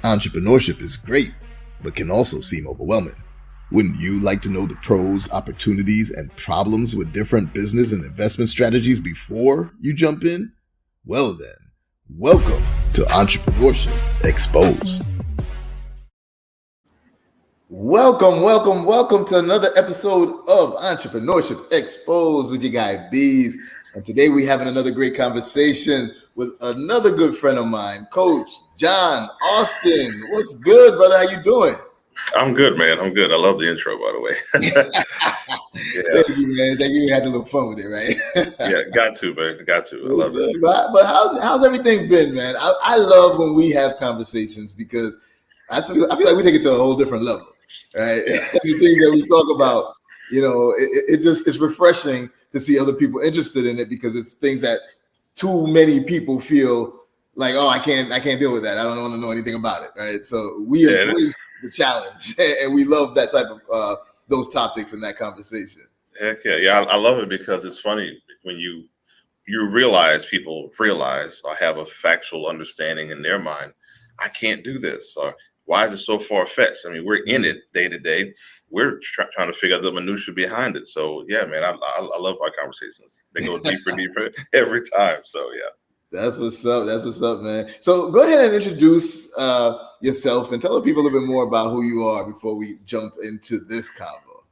Entrepreneurship is great, but can also seem overwhelming. Wouldn't you like to know the pros, opportunities, and problems with different business and investment strategies before you jump in? Well then, welcome to EntrepreneurshipXposed. Welcome to another episode of Entrepreneurship Exposed with your guy Beez. And today we having another great conversation with another good friend of mine, Coach John Austin. What's good, brother? How you doing? I'm good, man. I'm good. I love the intro, by the way. Yeah. Thank you, man. Thank you. We had a little fun with it, right? Yeah, got to, man. Got to. I love it. But how's everything been, man? I love when we have conversations because I feel like we take it to a whole different level, right? The things that we talk about, you know, it's refreshing to see other people interested in it because it's things that too many people feel like, oh, I can't deal with that. I don't want to know anything about it, right? So we embrace the challenge, and we love that type of those topics in that conversation. Heck yeah, I love it because it's funny when you realize people realize or have a factual understanding in their mind. I can't do this, or why is it so far-fetched? I mean, we're in it day to day. We're trying to figure out the minutia behind it. So yeah, man, I love our conversations. They go deeper every time. So yeah. That's what's up, man. So go ahead and introduce yourself and tell the people a little bit more about who you are before we jump into this convo.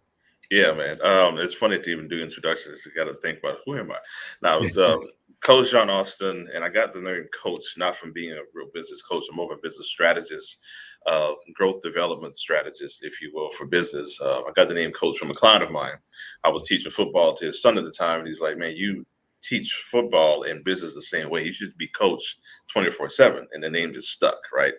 Yeah, man. It's funny to even do introductions. You got to think about who am I. Now, it's Coach John Austin, and I got the name Coach not from being a real business coach. I'm more of a business strategist, growth development strategist, if you will, for business. I got the name Coach from a client of mine. I was teaching football to his son at the time, and he's like, man, you teach football and business the same way. You should be coached 24/7, and the name just stuck, right?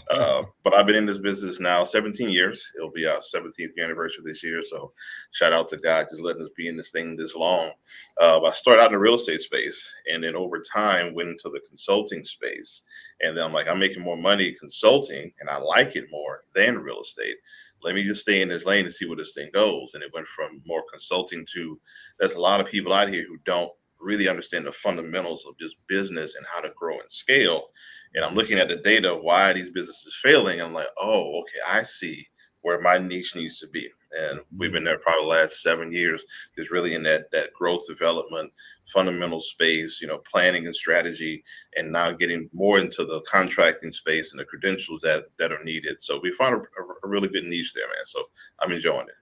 But I've been in this business now 17 years. It'll be our 17th anniversary this year. So shout out to God just letting us be in this thing this long. I started out in the real estate space, and then over time went into the consulting space. And then I'm like, I'm making more money consulting, and I like it more than real estate. Let me just stay in this lane and see where this thing goes. And it went from more consulting to there's a lot of people out here who don't really understand the fundamentals of this business and how to grow and scale. And I'm looking at the data, why are these businesses failing? I'm like, oh, okay, I see where my niche needs to be. And we've been there probably the last 7 years, just really in that growth development, fundamental space, you know, planning and strategy, and now getting more into the contracting space and the credentials that are needed. So we found a really good niche there, man. So I'm enjoying it.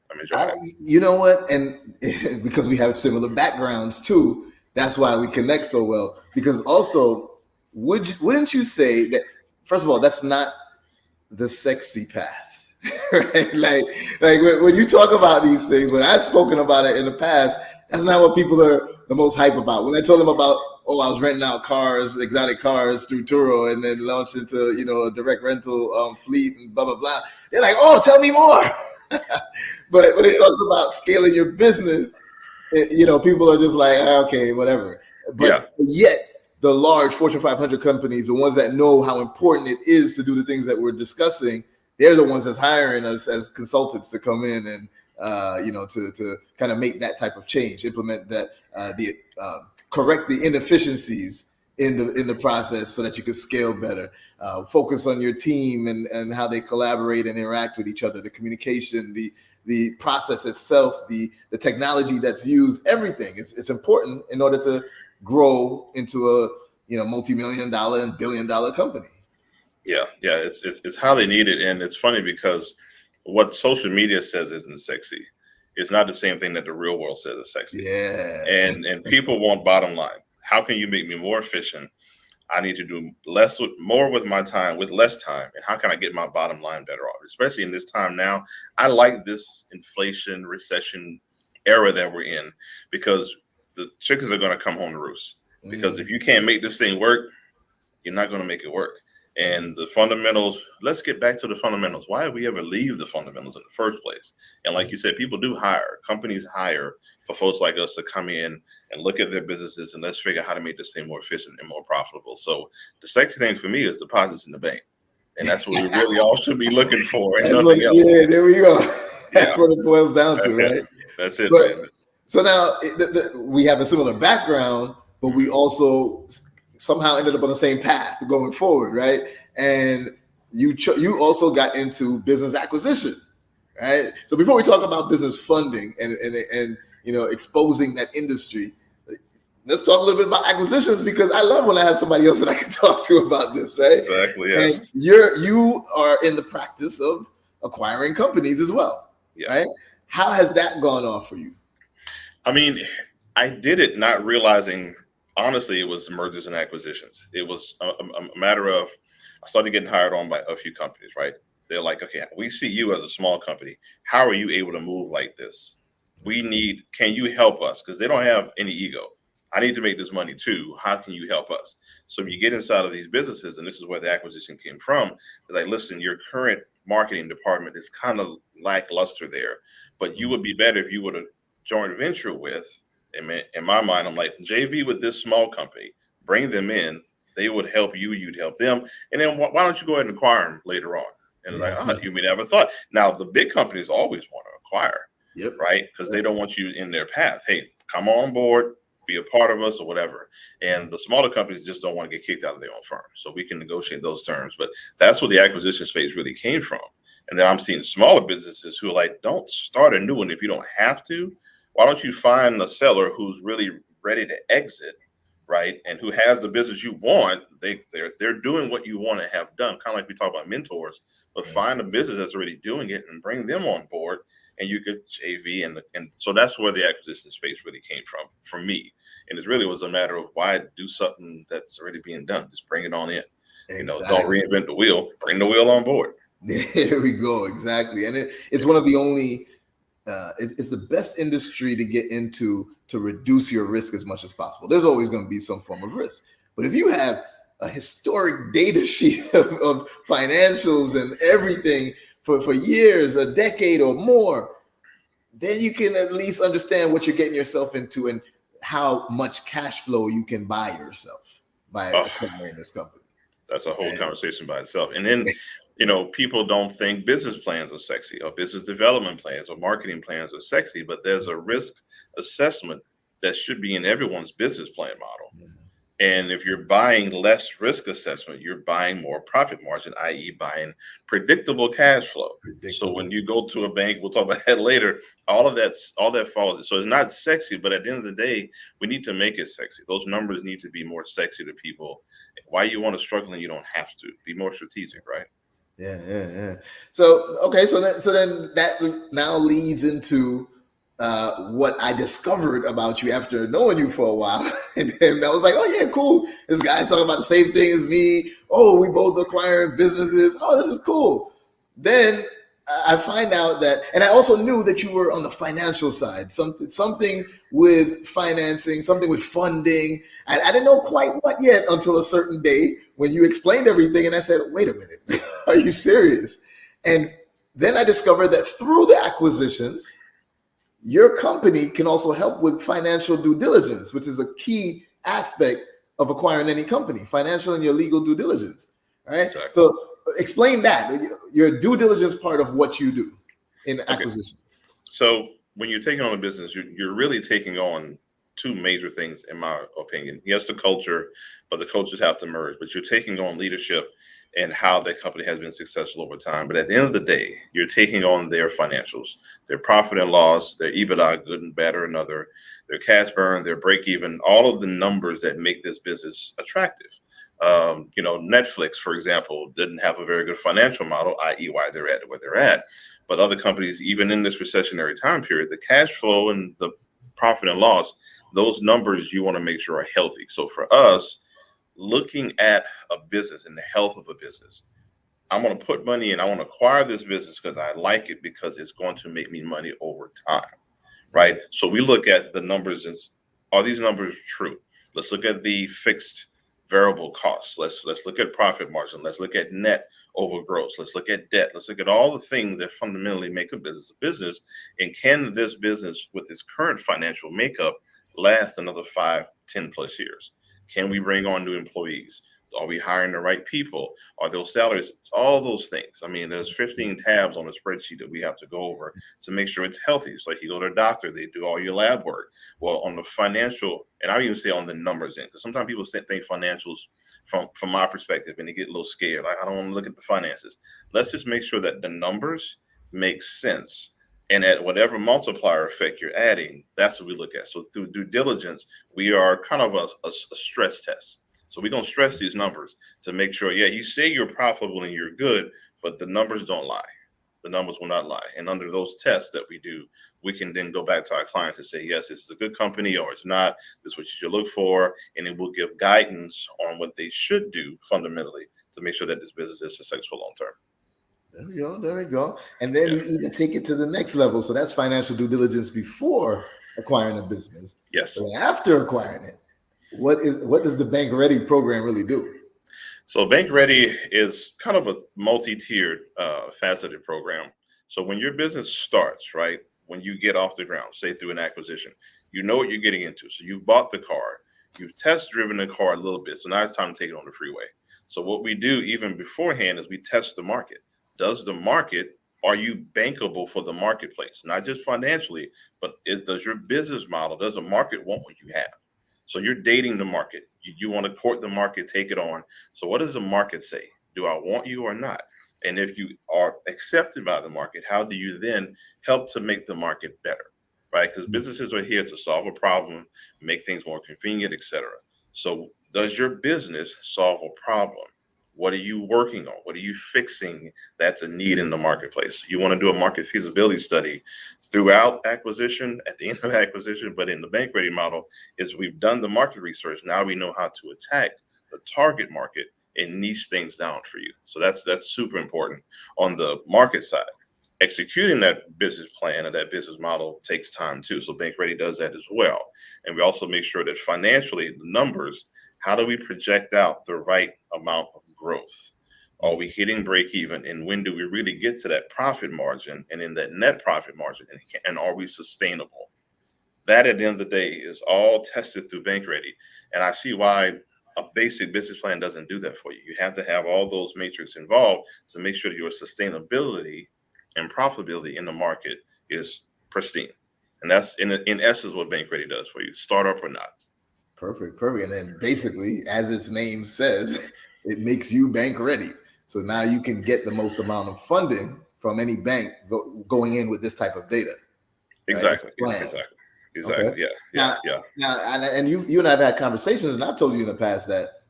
You know what? And because we have similar backgrounds too, that's why we connect so well. Because also, wouldn't you say that, first of all, that's not the sexy path, right? Like when you talk about these things, when I've spoken about it in the past, that's not what people are the most hype about. When I told them about, oh, I was renting out cars, exotic cars through Turo, and then launched into, you know, a direct rental fleet and blah, blah, blah. They're like, oh, tell me more. But when it talks about scaling your business, you know, people are just like, okay, whatever. But yet the large Fortune 500 companies, the ones that know how important it is to do the things that we're discussing, they're the ones that's hiring us as consultants to come in and, you know, to kind of make that type of change, implement that, correct the inefficiencies in the process so that you can scale better. Focus on your team and how they collaborate and interact with each other, the communication, the process itself, the technology that's used, everything. It's important in order to grow into a, you know, multi-million-dollar and billion-dollar company. Yeah, it's highly needed, and it's funny because what social media says isn't sexy. It's not the same thing that the real world says is sexy. Yeah, and people want bottom line. How can you make me more efficient? I need to do more with my time, with less time. And how can I get my bottom line better off? Especially in this time now. I like this inflation, recession era that we're in because the chickens are going to come home to roost. Because if you can't make this thing work, you're not going to make it work. And the fundamentals, let's get back to the fundamentals. Why did we ever leave the fundamentals in the first place? And like you said, people do hire. Companies hire for folks like us to come in and look at their businesses and let's figure out how to make this thing more efficient and more profitable. So the sexy thing for me is deposits in the bank. And that's what we really all should be looking for. And nothing else. Yeah, there we go. That's what it boils down to, right? That's it, man. So now we have a similar background, but we also somehow ended up on the same path going forward, right? And you also got into business acquisition, right? So before we talk about business funding and exposing that industry, let's talk a little bit about acquisitions, because I love when I have somebody else that I can talk to about this, right? Exactly. Yeah. And you are in the practice of acquiring companies as well, right? How has that gone off for you? I mean, I did it not realizing, honestly, it was mergers and acquisitions. It was a matter of, I started getting hired on by a few companies, right? They're like, okay, we see you as a small company. How are you able to move like this? Can you help us? Because they don't have any ego. I need to make this money too. How can you help us? So when you get inside of these businesses, and this is where the acquisition came from, they're like, listen, your current marketing department is kind of lackluster there, but you would be better if you would have joint venture with, in my mind, I'm like, JV with this small company, bring them in, they would help you, you'd help them. And then why don't you go ahead and acquire them later on? And it's like, you may never thought. Now, the big companies always want to acquire, right? Because they don't want you in their path. Hey, come on board, be a part of us or whatever. And the smaller companies just don't want to get kicked out of their own firm. So we can negotiate those terms. But that's where the acquisition space really came from. And then I'm seeing smaller businesses who are like, don't start a new one if you don't have to. Why don't you find a seller who's really ready to exit, right? And who has the business you want. They're doing what you want to have done. Kind of like we talk about mentors, but find a business that's already doing it and bring them on board. And you could JV, and so that's where the acquisition space really came from me. And it really was a matter of, why do something that's already being done? Just bring it on in. Exactly. Don't reinvent the wheel. Bring the wheel on board. There we go. Exactly. And it's one of the only, it's the best industry to get into to reduce your risk as much as possible. There's always going to be some form of risk. But if you have a historic data sheet of financials and everything for years, a decade or more, then you can at least understand what you're getting yourself into and how much cash flow you can buy yourself by acquiring this company. That's a whole conversation by itself. And then, people don't think business plans are sexy, or business development plans or marketing plans are sexy, but there's a risk assessment that should be in everyone's business plan model. Mm-hmm. And if you're buying less risk assessment, you're buying more profit margin, i.e. buying predictable cash flow. So when you go to a bank, we'll talk about that later, all that follows. So it's not sexy, but at the end of the day, we need to make it sexy. Those numbers need to be more sexy to people. Why you want to struggle and you don't have to. Be more strategic, right? Yeah. So, okay, so then that now leads into what I discovered about you after knowing you for a while. And then I was like, oh yeah, cool. This guy talking about the same thing as me. Oh, we both acquiring businesses. Oh, this is cool. Then I find out that, and I also knew that you were on the financial side, something with financing, something with funding. I didn't know quite what yet until a certain day when you explained everything. And I said, wait a minute, are you serious? And then I discovered that through the acquisitions, your company can also help with financial due diligence, which is a key aspect of acquiring any company, financial and your legal due diligence. All right. Exactly. So explain that, your due diligence part of what you do in acquisitions. So when you're taking on a business, you're really taking on two major things, in my opinion. Yes, the culture, but the cultures have to merge. But you're taking on leadership and how that company has been successful over time. But at the end of the day, you're taking on their financials, their profit and loss, their EBITDA, good and bad or another, their cash burn, their break even, all of the numbers that make this business attractive. Netflix, for example, didn't have a very good financial model, i.e. why they're at where they're at. But other companies, even in this recessionary time period, the cash flow and the profit and loss, those numbers you want to make sure are healthy. So for us, looking at a business and the health of a business, I'm going to put money in. I want to acquire this business because I like it, because it's going to make me money over time, right? So we look at the numbers as, are these numbers true? Let's look at the fixed variable costs. Let's look at profit margin. Let's look at net over gross. Let's look at debt. Let's look at all the things that fundamentally make a business. And can this business, with its current financial makeup, last another 5, 10 plus years? Can we bring on new employees? Are we hiring the right people? Are those salaries? All those things. I mean, there's 15 tabs on the spreadsheet that we have to go over to make sure it's healthy. It's like you go to a doctor, they do all your lab work. Well, on the financial, and I would even say on the numbers end, because sometimes people think financials from my perspective, and they get a little scared. Like, I don't want to look at the finances. Let's just make sure that the numbers make sense. And at whatever multiplier effect you're adding, that's what we look at. So through due diligence, we are kind of a stress test. So we're going to stress these numbers to make sure, yeah, you say you're profitable and you're good, but the numbers don't lie. The numbers will not lie. And under those tests that we do, we can then go back to our clients and say, yes, this is a good company, or it's not. This is what you should look for. And then we'll give guidance on what they should do fundamentally to make sure that this business is successful long term. There we go. There we go. And then you even take it to the next level. So that's financial due diligence before acquiring a business. Yes. So after acquiring it, what does the Bankready program really do? So Bankready is kind of a multi-tiered, faceted program. So when your business starts, right, when you get off the ground, say through an acquisition, you know what you're getting into. So you've bought the car, you've test driven the car a little bit. So now it's time to take it on the freeway. So what we do even beforehand is we test the market. Are you bankable for the marketplace? Not just financially, but does your business model, does the market want what you have? So you're dating the market. You want to court the market, take it on. So what does the market say? Do I want you or not? And if you are accepted by the market, how do you then help to make the market better, right? Because businesses are here to solve a problem, make things more convenient, etc. So does your business solve a problem? What are you working on? What are you fixing that's a need in the marketplace? You want to do a market feasibility study throughout acquisition, at the end of acquisition, but in the Bankready model is we've done the market research. Now we know how to attack the target market and niche things down for you. So that's super important on the market side. Executing that business plan and that business model takes time too. So Bankready does that as well. And we also make sure that financially, the numbers, how do we project out the right amount of growth? Are we hitting break even? And when do we really get to that profit margin and in that net profit margin? And are we sustainable? That at the end of the day is all tested through Bankready. And I see why a basic business plan doesn't do that for you. You have to have all those matrix involved to make sure that your sustainability and profitability in the market is pristine. And that's in essence what Bankready does for you, startup or not. Perfect. And then basically, as its name says, it makes you bank ready. So now you can get the most amount of funding from any bank going in with this type of data. Exactly. Right? Exactly. Okay. Yeah. Now, and you and I have had conversations, and I've told you in the past that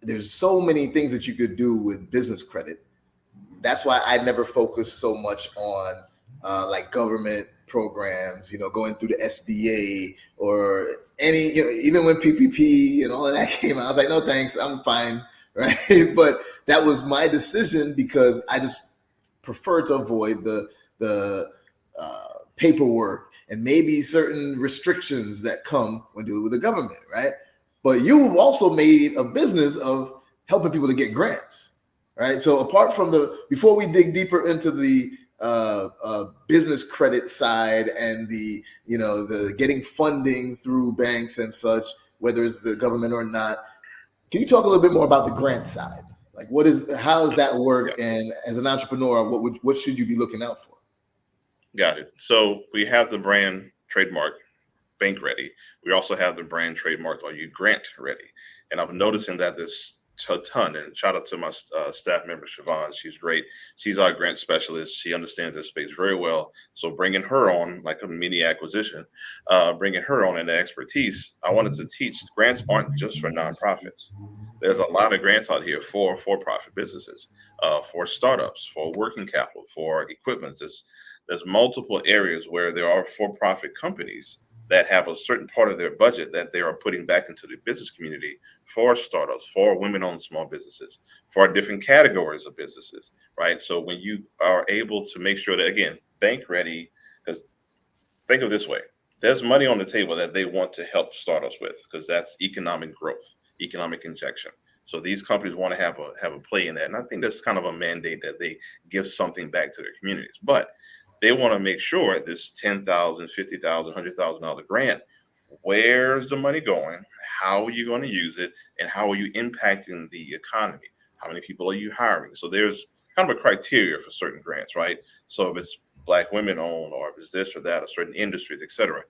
there's so many things that you could do with business credit. That's why I never focused so much on like government programs, going through the SBA or any, even when PPP and all of that came out, I was like, no, thanks, I'm fine, right? But that was my decision because I just prefer to avoid the paperwork and maybe certain restrictions that come when dealing with the government, right? But you've also made a business of helping people to get grants, right? So apart from before we dig deeper into the business credit side and the getting funding through banks and such, whether it's the government or not, can you talk a little bit more about the grant side? Like how does that work? Yeah. And as an entrepreneur, what should you be looking out for? Got it. So we have the brand trademark Bankready. We also have the brand trademark Are You Grant Ready? And I'm noticing that this a ton, and shout out to my staff member Siobhan. She's great. She's our grant specialist. She understands this space very well. So bringing her on, like a mini acquisition, bringing her on and the expertise, I wanted to teach grants aren't just for nonprofits. There's a lot of grants out here for for-profit businesses, for startups, for working capital, for equipment. There's multiple areas where there are for-profit companies that have a certain part of their budget that they are putting back into the business community for startups, for women-owned small businesses, for different categories of businesses, right? So when you are able to make sure that, again, Bankready, because think of it this way, there's money on the table that they want to help startups with, because that's economic growth, economic injection. So these companies want to have a play in that. And I think that's kind of a mandate that they give something back to their communities. But they want to make sure this $10,000, $50,000, $100,000 grant where's the money going, how are you going to use it, and how are you impacting the economy? How many people are you hiring? So there's kind of a criteria for certain grants, right? So if it's Black women owned, or if it's this or that, or certain industries, et cetera.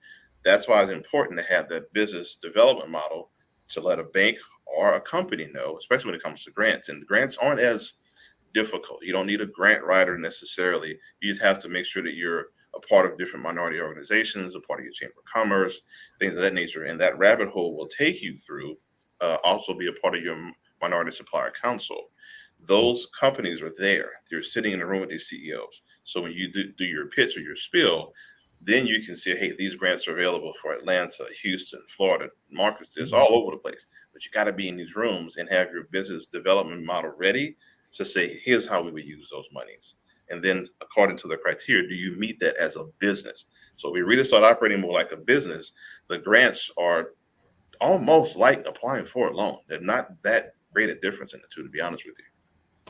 That's why it's important to have that business development model to let a bank or a company know, especially when it comes to grants. And grants aren't as difficult. You don't need a grant writer necessarily. You just have to make sure that you're a part of different minority organizations, a part of your chamber of commerce, things of that nature. And that rabbit hole will take you through, also be a part of your minority supplier council. Those companies are there. They're sitting in a room with these CEOs. So when you do your pitch or your spiel, then you can say, hey, these grants are available for Atlanta, Houston, Florida, markets. It's all over the place. But you got to be in these rooms and have your business development model ready to say, here's how we would use those monies. And then according to the criteria, do you meet that as a business? So we really start operating more like a business. The grants are almost like applying for a loan. They're not that great a difference in the two, to be honest with you.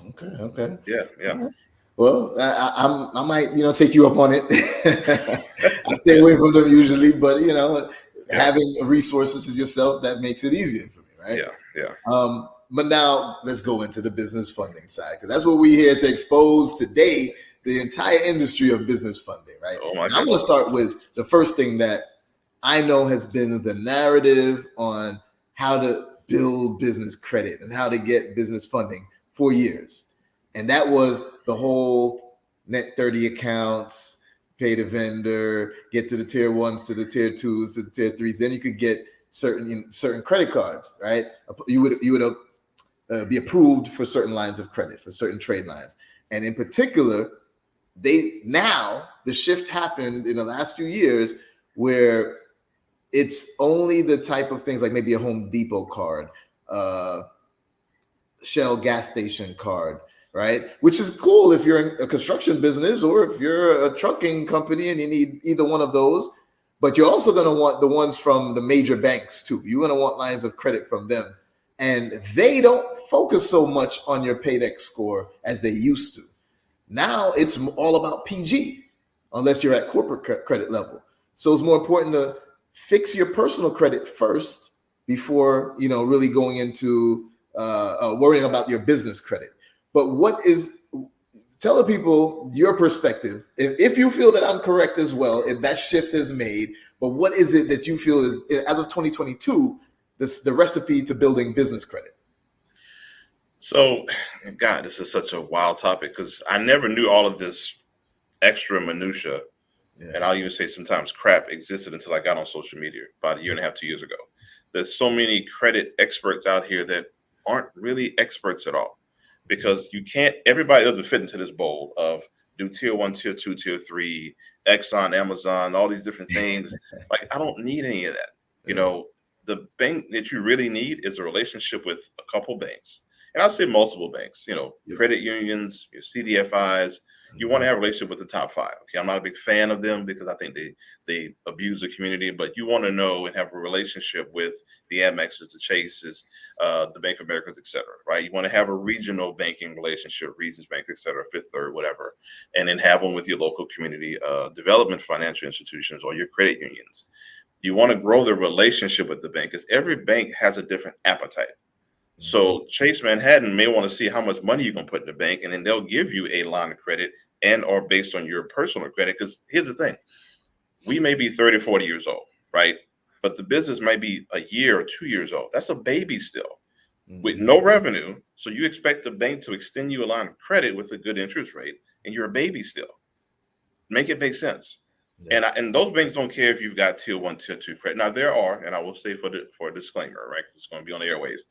Okay. Yeah. Well, I might, take you up on it. I stay away from them usually, but having a resource such as yourself, that makes it easier for me, right? Yeah. But now let's go into the business funding side, because that's what we're here to expose today, the entire industry of business funding, right? Oh my And I'm going to start with the first thing that I know has been the narrative on how to build business credit and how to get business funding for years. And that was the whole net 30 accounts, pay to vendor, get to the tier 1s, to the tier 2s, to the tier 3s. Then you could get certain credit cards, right? You would be approved for certain lines of credit, for certain trade lines. And in particular, the shift happened in the last few years where it's only the type of things like maybe a Home Depot card, Shell gas station card, right? Which is cool if you're in a construction business or if you're a trucking company and you need either one of those. But you're also going to want the ones from the major banks too. You're going to want lines of credit from them. And they don't focus so much on your Paydex score as they used to. Now it's all about PG, unless you're at corporate credit level. So it's more important to fix your personal credit first before, really going into worrying about your business credit. But tell the people your perspective. If you feel that I'm correct as well, if that shift is made, but what is it that you feel is, as of 2022, the recipe to building business credit? So, God, this is such a wild topic because I never knew all of this extra minutia, and I'll even say sometimes crap existed until I got on social media about 1.5 years, 2 years ago. There's so many credit experts out here that aren't really experts at all, because everybody doesn't fit into this bowl of do tier 1, tier 2, tier 3, Exxon, Amazon, all these different things. Like, I don't need any of that. The bank that you really need is a relationship with a couple banks. And I'll say multiple banks, credit unions, your CDFIs. You want to have a relationship with the top 5. Okay, I'm not a big fan of them because I think they abuse the community, but you want to know and have a relationship with the Amexes, the Chases, the Bank of Americas, et cetera, right? You want to have a regional banking relationship, Regions Bank, et cetera, Fifth Third, whatever, and then have one with your local community development financial institutions or your credit unions. You want to grow the relationship with the bank because every bank has a different appetite. So Chase Manhattan may want to see how much money you can put in the bank, and then they'll give you a line of credit and or based on your personal credit. Because here's the thing. We may be 30, 40 years old, right? But the business might be 1 year or 2 years old. That's a baby still with no revenue. So you expect the bank to extend you a line of credit with a good interest rate, and you're a baby still. Make it make sense. Yeah. And those banks don't care if you've got tier 1, tier 2 credit. Now there are, and I will say for a disclaimer, right? Because it's going to be on the airwaves.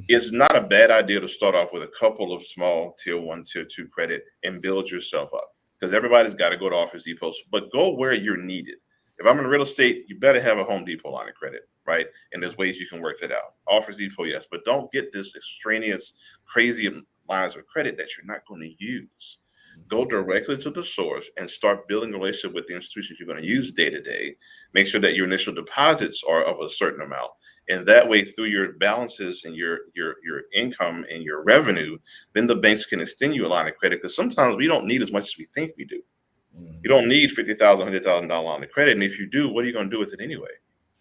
It's not a bad idea to start off with a couple of small tier 1, tier 2 credit and build yourself up, because everybody's got to go to Office Depot, but go where you're needed. If I'm in real estate, you better have a Home Depot line of credit, right? And there's ways you can work that out. Office Depot, yes, but don't get this extraneous, crazy lines of credit that you're not going to use. Go directly to the source and start building a relationship with the institutions you're going to use day to day. Make sure that your initial deposits are of a certain amount. And that way, through your balances and your income and your revenue, then the banks can extend you a line of credit, because sometimes we don't need as much as we think we do. You don't need $50,000, $100,000 line of credit. And if you do, what are you going to do with it anyway?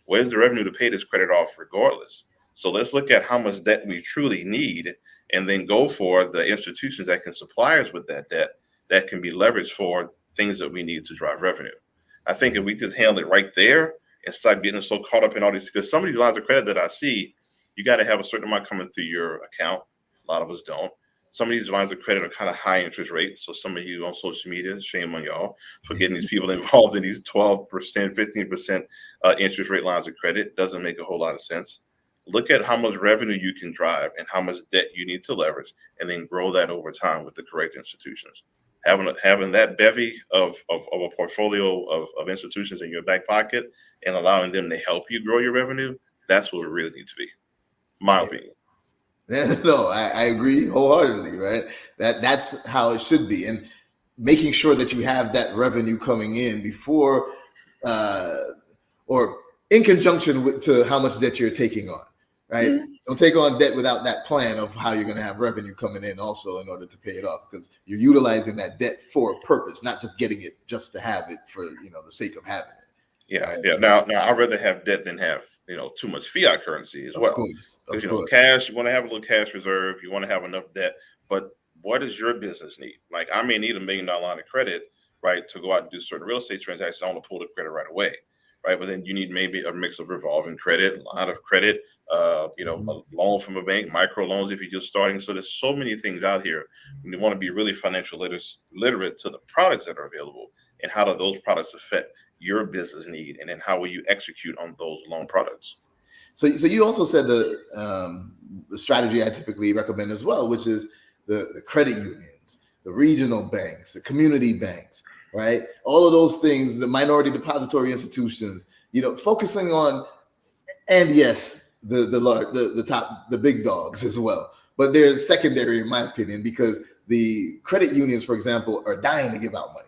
Where's the revenue to pay this credit off regardless? So let's look at how much debt we truly need, and then go for the institutions that can supply us with that debt that can be leveraged for things that we need to drive revenue. I think if we just handle it right there and start getting so caught up in all these, because some of these lines of credit that I see, you got to have a certain amount coming through your account. A lot of us don't. Some of these lines of credit are kind of high interest rates. So some of you on social media, shame on y'all for getting these people involved in these 12%, 15% interest rate lines of credit. Doesn't make a whole lot of sense. Look at how much revenue you can drive and how much debt you need to leverage, and then grow that over time with the correct institutions. Having that bevy of a portfolio of institutions in your back pocket and allowing them to help you grow your revenue, that's what we really need to be. My opinion. No, I agree wholeheartedly, right? That's how it should be. And making sure that you have that revenue coming in before or in conjunction to how much debt you're taking on, right? Mm-hmm. Don't take on debt without that plan of how you're going to have revenue coming in also in order to pay it off, because you're utilizing that debt for a purpose, not just getting it just to have it for, the sake of having it. Yeah, right? Yeah. Now I'd rather have debt than have, too much fiat currency as well. Of course. Because, cash, you want to have a little cash reserve, you want to have enough debt, but what does your business need? Like, I may need $1 million line of credit, right, to go out and do certain real estate transactions. I want to pull the credit right away, right? But then you need maybe a mix of revolving credit, a line of credit, a loan from a bank, micro loans if you're just starting. So there's so many things out here. You want to be really financial literate to the products that are available, and how do those products affect your business need, and then how will you execute on those loan products? So you also said the strategy I typically recommend as well, which is the credit unions, the regional banks, the community banks, right? All of those things, the minority depository institutions, focusing on, and yes, the big dogs as well, but they're secondary in my opinion, because the credit unions, for example, are dying to give out money.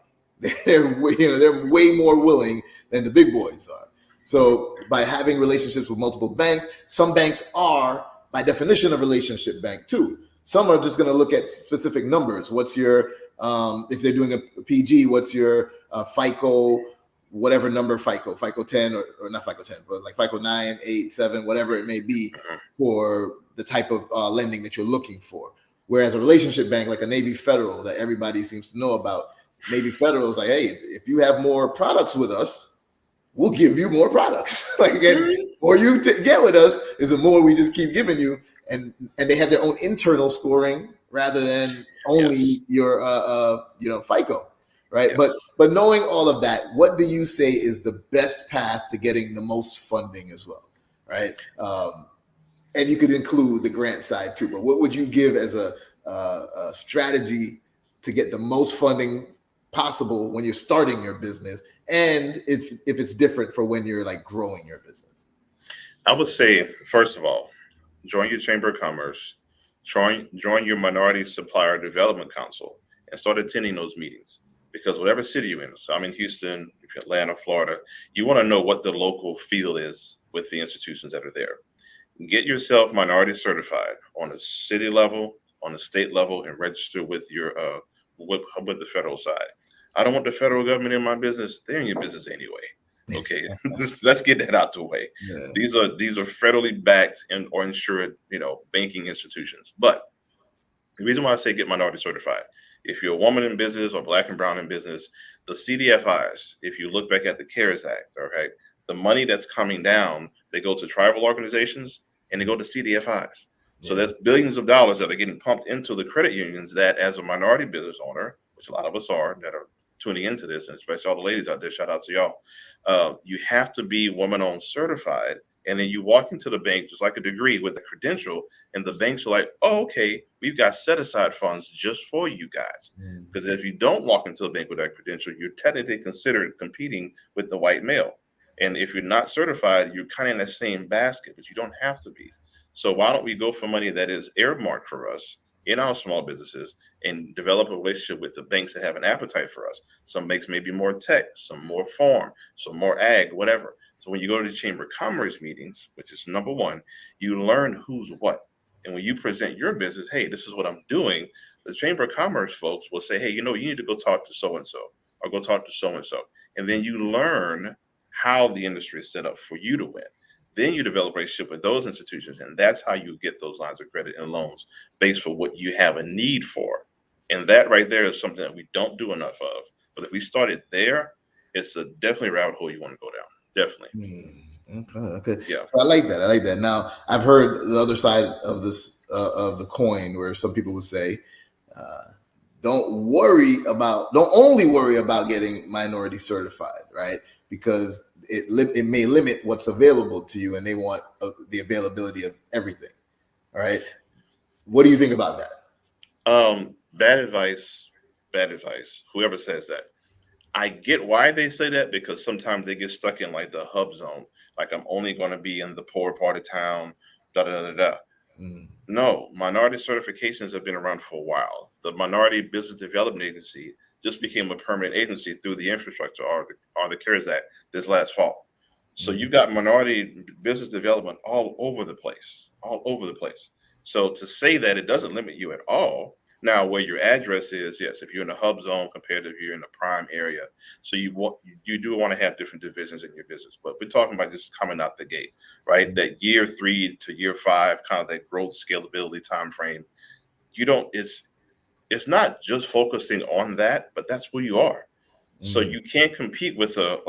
They're way more willing than the big boys are. So by having relationships with multiple banks, some banks are by definition a relationship bank too. Some are just going to look at specific numbers. What's your if they're doing a PG, what's your FICO, whatever number FICO 10 or not FICO 10, but like FICO 9, 8, 7, whatever it may be for the type of lending that you're looking for. Whereas a relationship bank like a Navy Federal that everybody seems to know about, Navy Federal is like, hey, if you have more products with us, we'll give you more products. Like, or you get with us is the more we just keep giving you, and they have their own internal scoring rather than only your FICO, right? Yes. But knowing all of that, what do you say is the best path to getting the most funding as well, right? And you could include the grant side too. But what would you give as a strategy to get the most funding possible when you're starting your business, and if it's different for when you're like growing your business? I would say, first of all, join your Chamber of Commerce, join your Minority Supplier Development Council, and start attending those meetings. Because whatever city you're in, so I'm in Houston, if you're Atlanta, Florida, you want to know what the local feel is with the institutions that are there. Get yourself minority certified on a city level, on a state level, and register with your with the federal side. I don't want the federal government in my business. They're in your business anyway. Okay, let's get that out the way. Yeah. These are federally backed or insured, banking institutions. But the reason why I say get minority certified, if you're a woman in business or Black and brown in business, the CDFIs, if you look back at the CARES Act, okay, the money that's coming down, they go to tribal organizations and they go to CDFIs. Yeah. So there's billions of dollars that are getting pumped into the credit unions that, as a minority business owner, which a lot of us are that are tuning into this, and especially all the ladies out there, shout out to y'all. You have to be woman-owned certified, and then you walk into the bank just like a degree with a credential, and the banks are like, oh, okay, we've got set-aside funds just for you guys. Because if you don't walk into the bank with that credential, you're technically considered competing with the white male. And if you're not certified, you're kind of in the same basket, but you don't have to be. So why don't we go for money that is earmarked for us in our small businesses and develop a relationship with the banks that have an appetite for us? Some banks may be more tech, some more farm, some more ag, whatever. So when you go to the Chamber of Commerce meetings, which is number one, you learn who's what. And when you present your business, hey, this is what I'm doing, the Chamber of Commerce folks will say, hey, you need to go talk to so-and-so or go talk to so-and-so. And then you learn how the industry is set up for you to win. Then you develop a relationship with those institutions, and that's how you get those lines of credit and loans based for what you have a need for. And that right there is something that we don't do enough of. But if we started there, it's a definitely rabbit hole you want to go down. Definitely. Okay. Yeah. So I like that. Now, I've heard the other side of this of the coin, where some people would say, don't only worry about getting minority certified, right? Because it may limit what's available to you, and they want the availability of everything. All right. What do you think about that? Bad advice. Whoever says that. I get why they say that, because sometimes they get stuck in like the hub zone. Like, I'm only going to be in the poor part of town, No, minority certifications have been around for a while. The Minority Business Development Agency just became a permanent agency through the infrastructure or the CARES Act this last fall. So you've got minority business development all over the place. So to say that it doesn't limit you at all. Now, where your address is, yes, if you're in a hub zone compared to if you're in a prime area, so you do want to have different divisions in your business. But we're talking about just coming out the gate, right? That year 3 to year 5, kind of that growth scalability time frame. It's not just focusing on that, but that's who you are. So you can't compete with a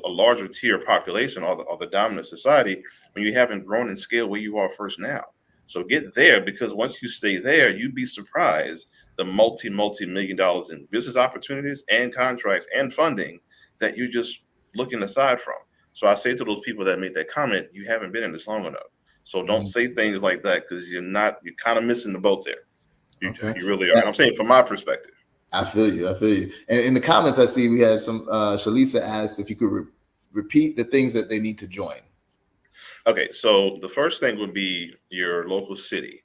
larger tier population or the dominant society when you haven't grown in scale where you are first now. So get there, because once you stay there, you'd be surprised the multi-million dollars in business opportunities and contracts and funding that you're just looking aside from. So I say to those people that make that comment, you haven't been in this long enough. So don't say things like that, because you're kind of missing the boat there. You really are. And I'm saying from my perspective. I feel you. And in the comments I see, we have some, Shalisa asks if you could repeat the things that they need to join. Okay, so the first thing would be your local city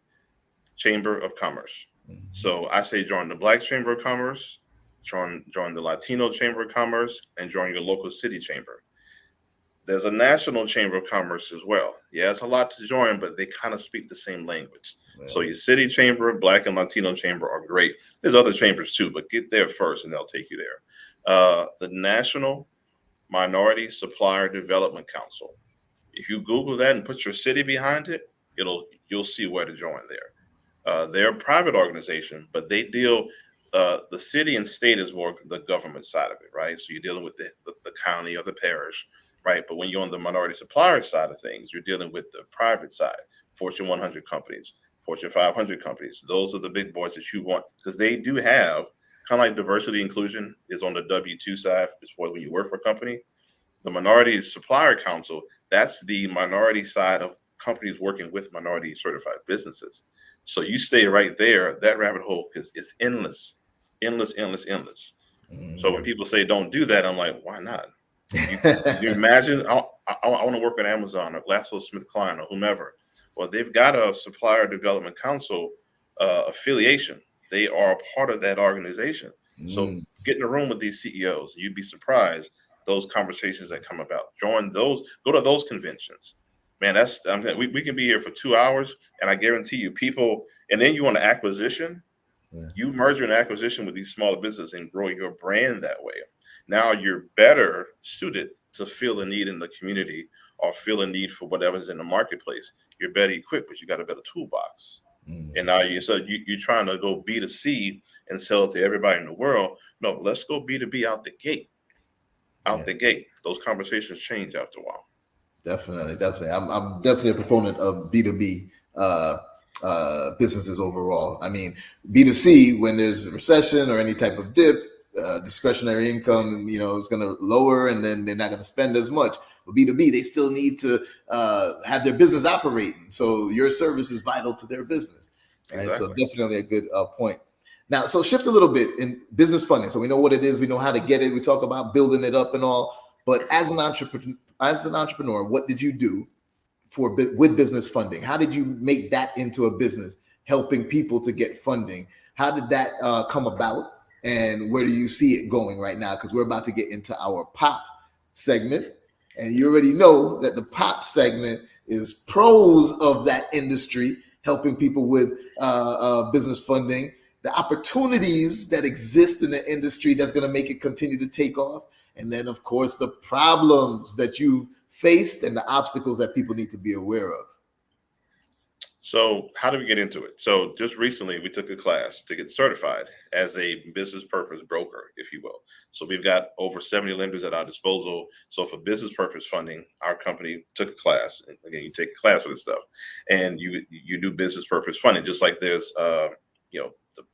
chamber of commerce. So I say join the Black Chamber of Commerce, join the Latino Chamber of Commerce, and join your local city chamber. There's a national chamber of commerce as well. Yeah, it's a lot to join, but they kind of speak the same language. Yeah. So your city chamber, Black and Latino chamber are great. There's other chambers too, but get there first and they'll take you there. The National Minority Supplier Development Council. If you Google that and put your city behind it, you'll see where to join there. They're a private organization, but they deal, the city and state is more the government side of it, right? So you're dealing with the county or the parish, right? But when you're on the minority supplier side of things, you're dealing with the private side, Fortune 100 companies, Fortune 500 companies. Those are the big boys that you want, because they do have, kind of like diversity inclusion is on the W-2 side, is for when you work for a company. The Minority Supplier Council, that's the minority side of companies working with minority certified businesses. So you stay right there, that rabbit hole, because it's endless. So when people say don't do that, I'm like, why not? You imagine, I want to work at Amazon or GlaxoSmithKline or whomever. Well, they've got a Supplier Development Council affiliation. They are a part of that organization. So get in a room with these CEOs. You'd be surprised those conversations that come about. Join those, go to those conventions. Man, we can be here for 2 hours, and I guarantee you people, and then you want an acquisition, you merger an acquisition with these smaller businesses and grow your brand that way. Now you're better suited to feel a need in the community or feel a need for whatever's in the marketplace. You're better equipped, but you got a better toolbox. And now you're trying to go B2C and sell it to everybody in the world. No, let's go B2B out the gate. The gate. Those conversations change after a while. Definitely. I'm definitely a proponent of B2B businesses overall. I mean, B2C, when there's a recession or any type of dip, discretionary income, it's going to lower, and then they're not going to spend as much. But B2B, they still need to have their business operating. So your service is vital to their business. Right? Exactly. So definitely a good point. Now, so shift a little bit in business funding. So we know what it is. We know how to get it. We talk about building it up and all. But as an entrepreneur, what did you do with business funding? How did you make that into a business, helping people to get funding? How did that come about? And where do you see it going right now? Because we're about to get into our pop segment. And you already know that the pop segment is pros of that industry, helping people with business funding, the opportunities that exist in the industry that's going to make it continue to take off, and then of course the problems that you faced and the obstacles that people need to be aware of. So how do we get into it? So just recently we took a class to get certified as a business purpose broker, if you will. So we've got over 70 lenders at our disposal. So for business purpose funding, our company took a class. And again, you take a class for this stuff, and you do business purpose funding, just like there's the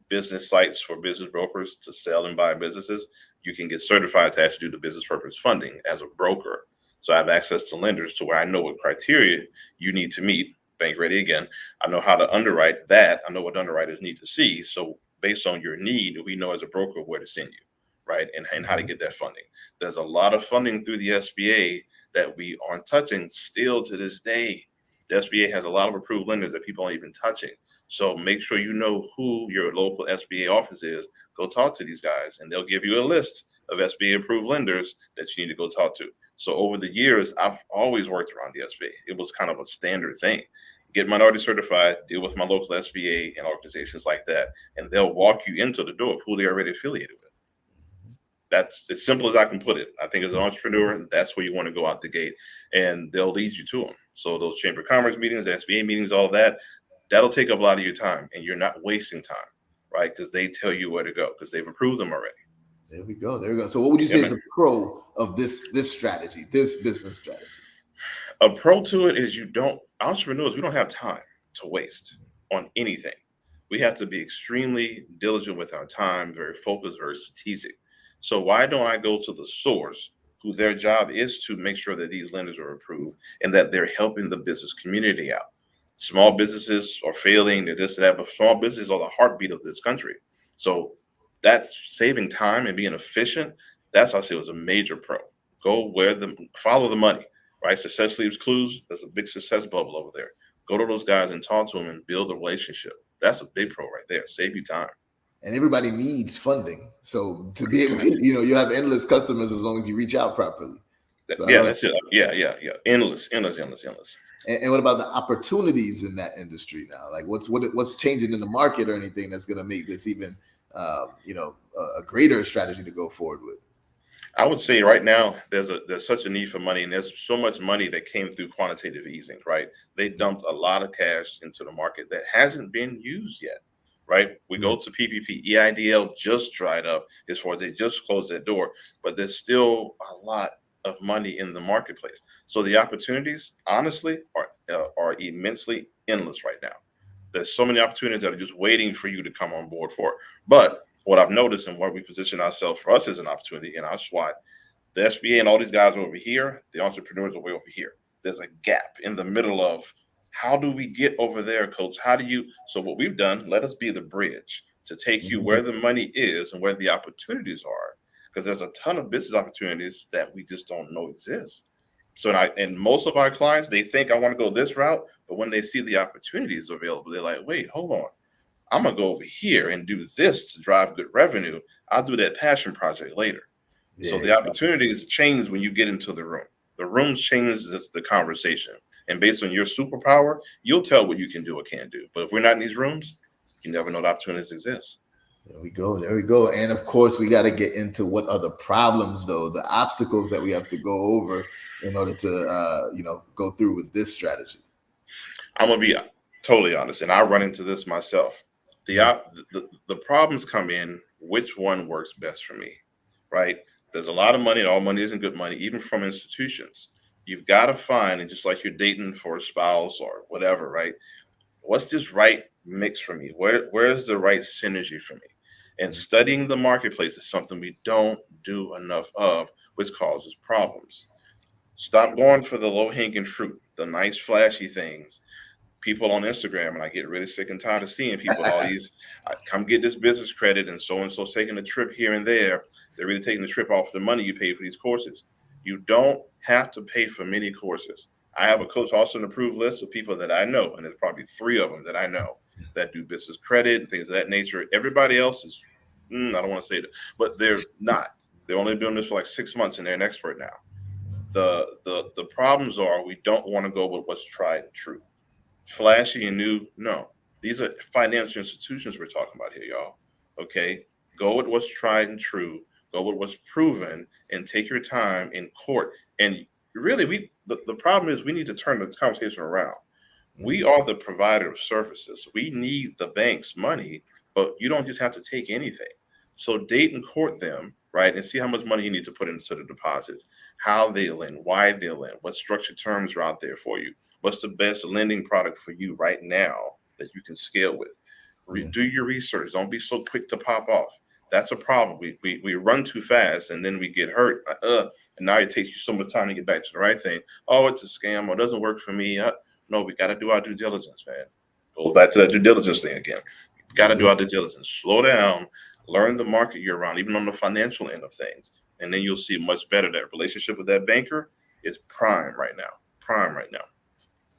business sites for business brokers to sell and buy businesses. You can get certified to actually do the business purpose funding as a broker. So I have access to lenders to where I know what criteria you need to meet. Bankready again. I know how to underwrite that. I know what underwriters need to see. So based on your need, we know as a broker where to send you, right? And how to get that funding. There's a lot of funding through the SBA that we aren't touching still to this day. The SBA has a lot of approved lenders that people aren't even touching. So make sure you know who your local SBA office is. Go talk to these guys, and they'll give you a list of SBA approved lenders that you need to go talk to. So over the years, I've always worked around the SBA. It was kind of a standard thing. Get minority certified, deal with my local SBA and organizations like that, and they'll walk you into the door of who they're already affiliated with. That's as simple as I can put it. I think as an entrepreneur, that's where you want to go out the gate, and they'll lead you to them. So those Chamber of Commerce meetings, SBA meetings, all that, that'll take up a lot of your time, and you're not wasting time, right? Because they tell you where to go because they've approved them already. There we go. There we go. So what would you say is a pro of this strategy, this business strategy? A pro to it is entrepreneurs, we don't have time to waste on anything. We have to be extremely diligent with our time, very focused, very strategic. So why don't I go to the source who their job is to make sure that these lenders are approved and that they're helping the business community out? Small businesses are failing, they're this and that, but small businesses are the heartbeat of this country. So that's saving time and being efficient. That's, I say, was a major pro. Follow the money. Right? Success leaves clues. That's a big success bubble over there. Go to those guys and talk to them and build a relationship. That's a big pro right there. Save you time. And everybody needs funding. So to be able, you have endless customers as long as you reach out properly. So that's it. Yeah. Endless. And what about the opportunities in that industry now? Like what's changing in the market or anything that's going to make this even, a greater strategy to go forward with? I would say right now there's such a need for money, and there's so much money that came through quantitative easing, right? They dumped a lot of cash into the market that hasn't been used yet, right? We go to PPP, EIDL just dried up as far as they just closed that door, but there's still a lot of money in the marketplace. So the opportunities, honestly, are immensely endless right now. There's so many opportunities that are just waiting for you to come on board for. But what I've noticed and where we position ourselves for us as an opportunity in our SWAT, the SBA and all these guys are over here, the entrepreneurs are way over here. There's a gap in the middle of how do we get over there, Coach? So what we've done, let us be the bridge to take you where the money is and where the opportunities are. Because there's a ton of business opportunities that we just don't know exist. So and most of our clients, they think I want to go this route, but when they see the opportunities available, they're like, wait, hold on. I'm going to go over here and do this to drive good revenue. I'll do that passion project later. Yeah, so the opportunities change when you get into the room. The rooms change the conversation. And based on your superpower, you'll tell what you can do or can't do. But if we're not in these rooms, you never know the opportunities exist. There we go. And of course, we got to get into what are the problems, though, the obstacles that we have to go over in order to, go through with this strategy. I'm going to be totally honest, and I run into this myself. The problems come in, which one works best for me, right? There's a lot of money, and all money isn't good money, even from institutions. You've got to find, and just like you're dating for a spouse or whatever, right? What's this right mix for me? Where's the right synergy for me? And studying the marketplace is something we don't do enough of, which causes problems. Stop going for the low-hanging fruit, the nice, flashy things. People on Instagram, and I get really sick and tired of seeing people, all these, come get this business credit, and so taking a trip here and there. They're really taking the trip off the money you pay for these courses. You don't have to pay for many courses. I have a Coach Austin approved list of people that I know, and there's probably 3 of them that I know that do business credit and things of that nature. Everybody else is, I don't want to say that, but they're not. They're only doing this for like 6 months, and they're an expert now. The problems are we don't want to go with what's tried and true. Flashy and new, no. These are financial institutions we're talking about here, y'all. Okay? Go with what's tried and true. Go with what's proven and take your time in court. And really, the problem is we need to turn this conversation around. We are the provider of services. We need the bank's money, but you don't just have to take anything. So date and court them, right? And see how much money you need to put into the deposits, how they lend, why they lend, what structured terms are out there for you. What's the best lending product for you right now that you can scale with? Do your research. Don't be so quick to pop off. That's a problem. We run too fast and then we get hurt. And now it takes you so much time to get back to the right thing. Oh, it's a scam or it doesn't work for me. No, we got to do our due diligence, man. Go back to that due diligence thing again. We got to do our due diligence. Slow down, learn the market you're around, even on the financial end of things. And then you'll see much better. That relationship with that banker is prime right now.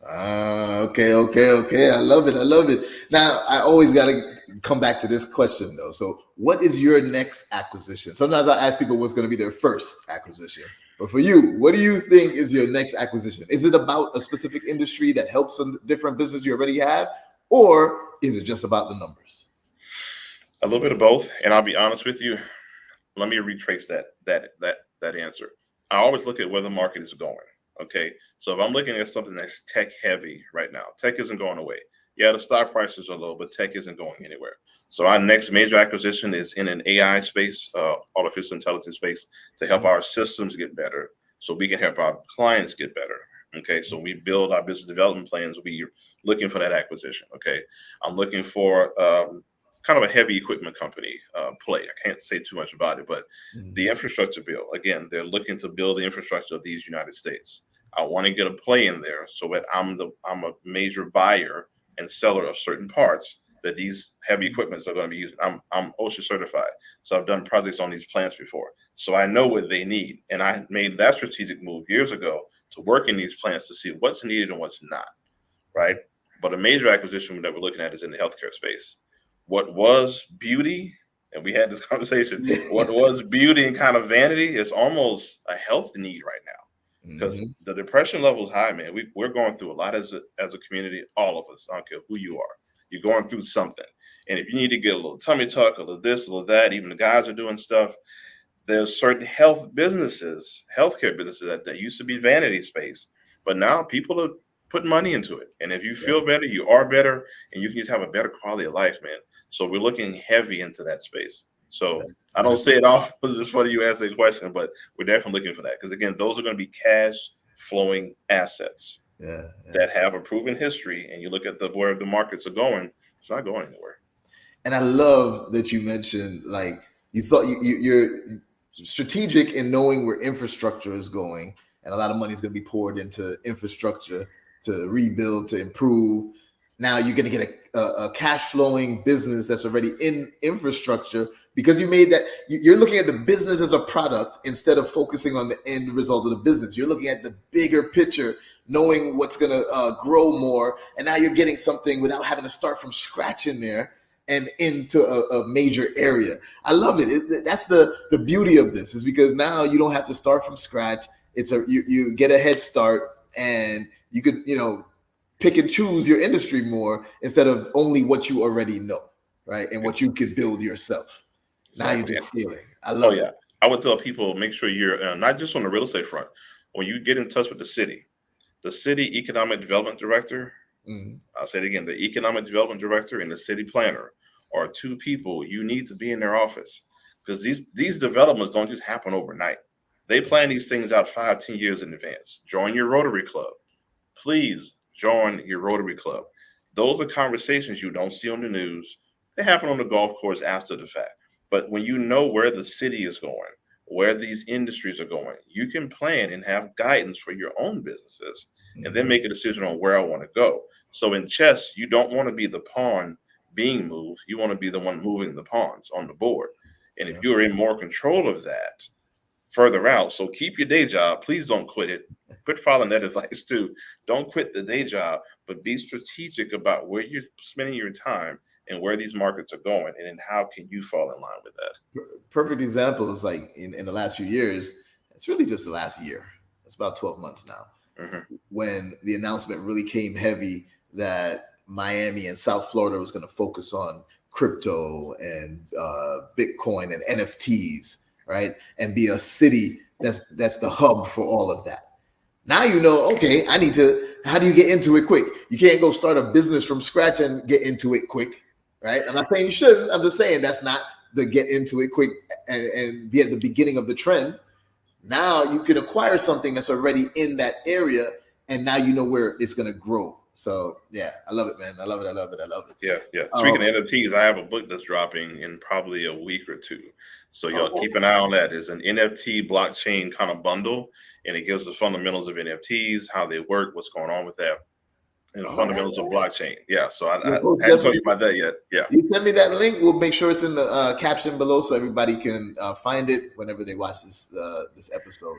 Okay. I love it. Now, I always got to come back to this question, though. So what is your next acquisition? Sometimes I ask people what's going to be their first acquisition. But for you, what do you think is your next acquisition? Is it about a specific industry that helps a different business you already have? Or is it just about the numbers? A little bit of both. And I'll be honest with you. Let me retrace that answer. I always look at where the market is going. Okay. So if I'm looking at something that's tech heavy right now, tech isn't going away. Yeah, the stock prices are low, but tech isn't going anywhere. So our next major acquisition is in an AI space, artificial intelligence space, to help our systems get better so we can help our clients get better. Okay, so we build our business development plans. We're looking for that acquisition. Okay, I'm looking for kind of a heavy equipment company play. I can't say too much about it, but the infrastructure bill, again, they're looking to build the infrastructure of these United States. I want to get a play in there so that I'm a major buyer and seller of certain parts that these heavy equipments are going to be using. I'm OSHA certified, so I've done projects on these plants before, so I know what they need. And I made that strategic move years ago to work in these plants to see what's needed and what's not, right? But a major acquisition that we're looking at is in the healthcare space. What was beauty, and we had this conversation, what was beauty and kind of vanity is almost a health need right now. Because the depression level is high, man. We're going through a lot as a community, all of us. I don't care who you are. You're going through something. And if you need to get a little tummy tuck, a little this, a little that, even the guys are doing stuff. There's certain healthcare businesses that used to be vanity space, but now people are putting money into it. And if you feel better, you are better, and you can just have a better quality of life, man. So we're looking heavy into that space. So I don't say it off because it's funny you ask that question, but we're definitely looking for that. Because again, those are going to be cash flowing assets that have a proven history. And you look at where the markets are going, it's not going anywhere. And I love that you mentioned, like, you thought you're strategic in knowing where infrastructure is going. And a lot of money is going to be poured into infrastructure to rebuild, to improve. Now you're going to get a cash flowing business that's already in infrastructure because you made that. You're looking at the business as a product instead of focusing on the end result of the business. You're looking at the bigger picture, knowing what's going to grow more. And now you're getting something without having to start from scratch in there and into a major area. I love it. That's the beauty of this, is because now you don't have to start from scratch. You get a head start, and you could, pick and choose your industry more instead of only what you already know, right? And what you can build yourself. Exactly. Now you're just scaling. I love it. I would tell people, make sure you're not just on the real estate front. When you get in touch with the city economic development director, I'll say it again, the economic development director and the city planner are two people you need to be in their office, because these developments don't just happen overnight. They plan these things out 5-10 years in advance. Join your Rotary Club. Please join your Rotary Club. Those are conversations you don't see on the news. They happen on the golf course after the fact. But when you know where the city is going, where these industries are going, you can plan and have guidance for your own businesses and then make a decision on where I want to go. So in chess, you don't want to be the pawn being moved. You want to be the one moving the pawns on the board. And if you're in more control of that further out, so keep your day job. Please don't quit it. Quit following that advice too. Don't quit the day job, but be strategic about where you're spending your time and where these markets are going, and then how can you fall in line with that? Perfect example is like in the last few years, it's really just the last year. It's about 12 months now, when the announcement really came heavy that Miami and South Florida was going to focus on crypto and Bitcoin and NFTs, right? And be a city that's the hub for all of that. Now you know, okay, how do you get into it quick? You can't go start a business from scratch and get into it quick, right? I'm not saying you shouldn't. I'm just saying that's not the get into it quick and be at the beginning of the trend. Now you can acquire something that's already in that area, and now you know where it's going to grow. So yeah, I love it, man. I love it. Yeah. Speaking of NFTs, I have a book that's dropping in probably a week or two. So y'all keep an eye on that. It's an NFT blockchain kind of bundle, and it gives the fundamentals of NFTs, how they work, what's going on with that, and the fundamentals of blockchain. Yeah. So I haven't told you about that yet. Yeah. You send me that link. We'll make sure it's in the caption below so everybody can find it whenever they watch this episode.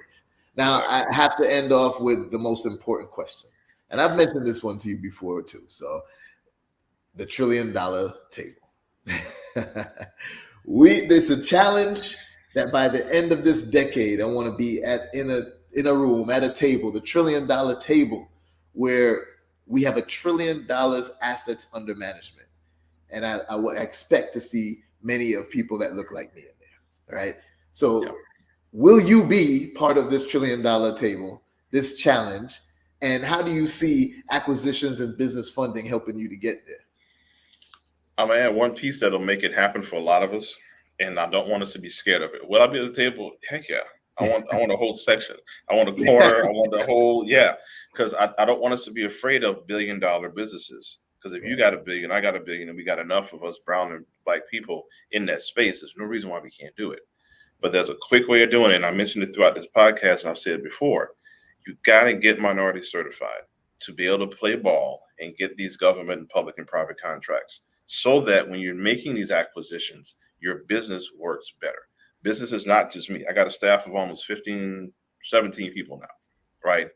Now I have to end off with the most important question. And I've mentioned this one to you before too. So the $1 trillion table. There's a challenge that by the end of this decade, I want to be in a room at a table, the $1 trillion table, where we have $1 trillion assets under management. And I would expect to see many of people that look like me in there. Right. So will you be part of this $1 trillion table, this challenge? And how do you see acquisitions and business funding helping you to get there? I'm gonna add one piece that'll make it happen for a lot of us, and I don't want us to be scared of it. Will I be at the table? Heck yeah! I want a whole section. I want a corner. I want the whole because I don't want us to be afraid of $1 billion businesses. Because if you got $1 billion, I got $1 billion, and we got enough of us brown and black people in that space, there's no reason why we can't do it. But there's a quick way of doing it, and I mentioned it throughout this podcast, and I've said it before. You got to get minority certified to be able to play ball and get these government and public and private contracts so that when you're making these acquisitions, your business works better. Business is not just me. I got a staff of almost 15, 17 people now, right?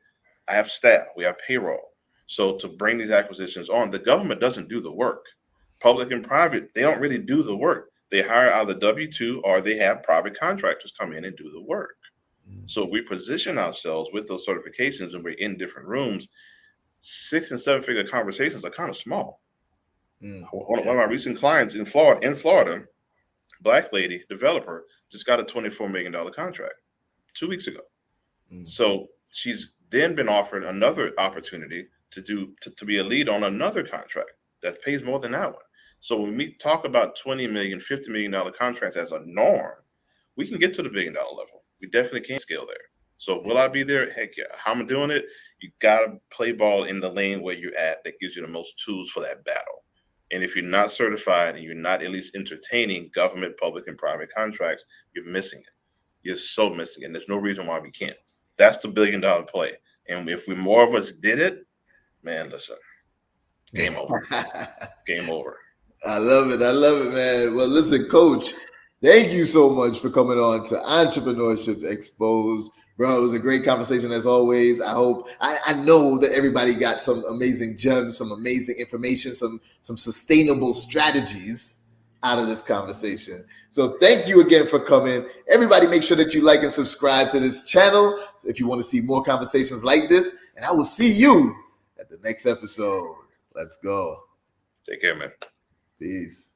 I have staff. We have payroll. So to bring these acquisitions on, the government doesn't do the work. Public and private, they don't really do the work. They hire either W-2 or they have private contractors come in and do the work. So we position ourselves with those certifications and we're in different rooms. 6 and 7 figure conversations are kind of small. One of my recent clients in Florida, black lady, developer, just got a $24 million contract 2 weeks ago. So she's then been offered another opportunity to be a lead on another contract that pays more than that one. So when we talk about $20 million, $50 million contracts as a norm, we can get to the $1 billion level. We definitely can scale there. So will I be there? Heck yeah. How am I doing it? You got to play ball in the lane where you're at that gives you the most tools for that battle. And if you're not certified and you're not at least entertaining government, public, and private contracts, you're missing it. You're so missing it. And there's no reason why we can't. That's the $1 billion play. And if more of us did it, man, listen, game over. Game over. I love it, man. Well, listen, Coach, thank you so much for coming on to Entrepreneurship Exposed. Bro, it was a great conversation as always. I know that everybody got some amazing gems, some amazing information, some sustainable strategies out of this conversation. So thank you again for coming. Everybody make sure that you like and subscribe to this channel if you want to see more conversations like this. And I will see you at the next episode. Let's go. Take care, man. Peace.